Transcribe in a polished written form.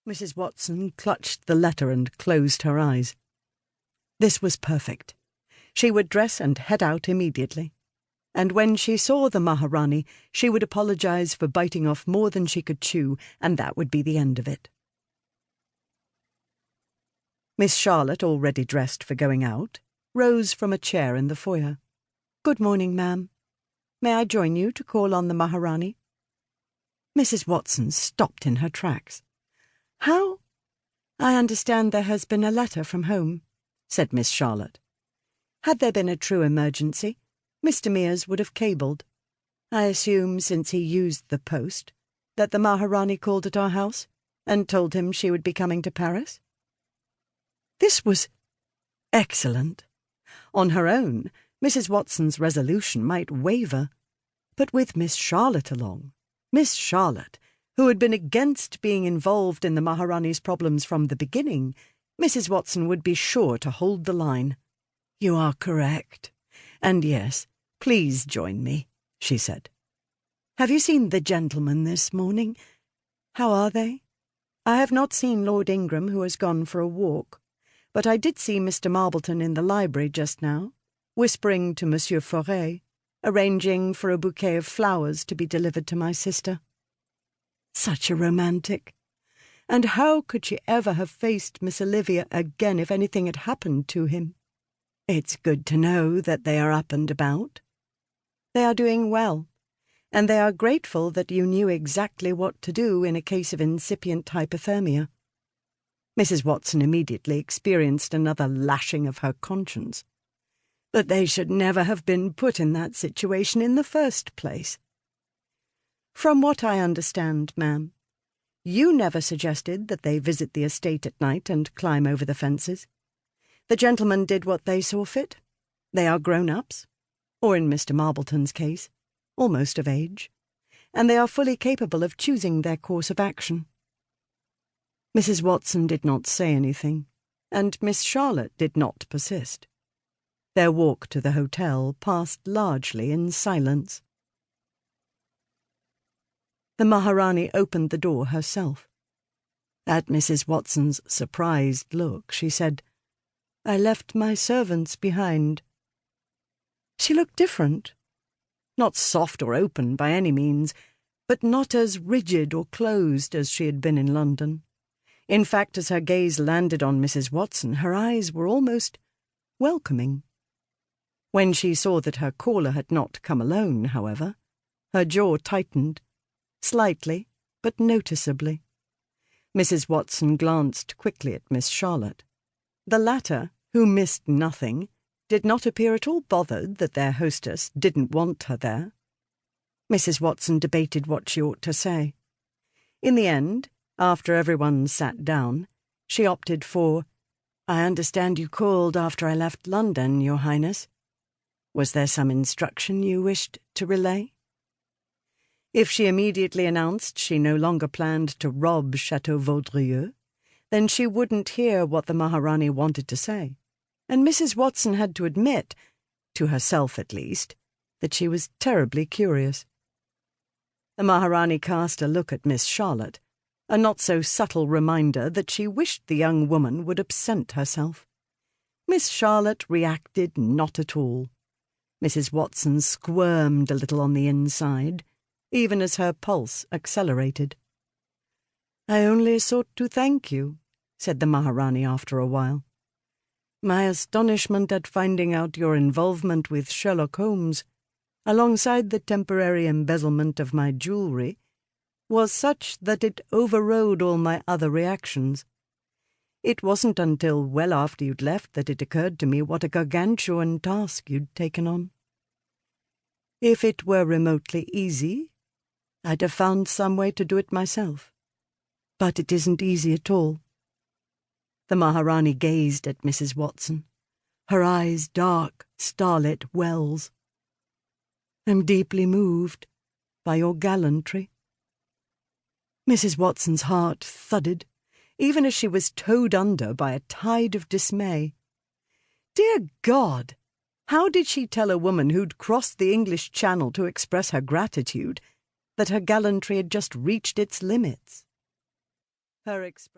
Mrs. Watson clutched the letter and closed her eyes. This was perfect. She would dress and head out immediately. And when she saw the Maharani, she would apologize for biting off more than she could chew, and that would be the end of it. Miss Charlotte, already dressed for going out, rose from a chair in the foyer. "Good morning, ma'am. May I join you to call on the Maharani?" Mrs. Watson stopped in her tracks. "How? I understand there has been a letter from home," said Miss Charlotte. "Had there been a true emergency, Mr. Mears would have cabled. I assume, since he used the post, that the Maharani called at our house and told him she would be coming to Paris." This was excellent. On her own, Mrs. Watson's resolution might waver, but with Miss Charlotte along, Miss Charlotte, who had been against being involved in the Maharani's problems from the beginning, Mrs. Watson would be sure to hold the line. "You are correct. And yes, please join me," she said. "Have you seen the gentlemen this morning? How are they?" "I have not seen Lord Ingram, who has gone for a walk, but I did see Mr. Marbleton in the library just now, whispering to Monsieur Forêt, arranging for a bouquet of flowers to be delivered to my sister." Such a romantic! And how could she ever have faced Miss Olivia again if anything had happened to him? It's good to know that they are up and about. They are doing well, and they are grateful that you knew exactly what to do in a case of incipient hypothermia. Mrs. Watson immediately experienced another lashing of her conscience. That they should never have been put in that situation in the first place. "From what I understand, ma'am, you never suggested that they visit the estate at night and climb over the fences. The gentlemen did what they saw fit. They are grown-ups, or in Mr. Marbleton's case, almost of age, and they are fully capable of choosing their course of action." Mrs. Watson did not say anything, and Miss Charlotte did not persist. Their walk to the hotel passed largely in silence. The Maharani opened the door herself. At Mrs. Watson's surprised look, she said, "I left my servants behind." She looked different. Not soft or open by any means, but not as rigid or closed as she had been in London. In fact, as her gaze landed on Mrs. Watson, her eyes were almost welcoming. When she saw that her caller had not come alone, however, her jaw tightened, slightly but noticeably. Mrs. Watson glanced quickly at Miss Charlotte. The latter, who missed nothing, did not appear at all bothered that their hostess didn't want her there. Mrs. Watson debated what she ought to say. In the end, after everyone sat down, she opted for, "I understand you called after I left London, Your Highness. Was there some instruction you wished to relay?" If she immediately announced she no longer planned to rob Chateau Vaudreuil, then she wouldn't hear what the Maharani wanted to say, and Mrs. Watson had to admit, to herself at least, that she was terribly curious. The Maharani cast a look at Miss Charlotte, a not-so-subtle reminder that she wished the young woman would absent herself. Miss Charlotte reacted not at all. Mrs. Watson squirmed a little on the inside, even as her pulse accelerated. "I only sought to thank you," said the Maharani after a while. "My astonishment at finding out your involvement with Sherlock Holmes, alongside the temporary embezzlement of my jewellery, was such that it overrode all my other reactions. It wasn't until well after you'd left that it occurred to me what a gargantuan task you'd taken on. If it were remotely easy, I'd have found some way to do it myself. But it isn't easy at all." The Maharani gazed at Mrs. Watson, her eyes dark, starlit wells. "I'm deeply moved by your gallantry." Mrs. Watson's heart thudded, even as she was towed under by a tide of dismay. Dear God! How did she tell a woman who'd crossed the English Channel to express her gratitude that her gallantry had just reached its limits? Her expression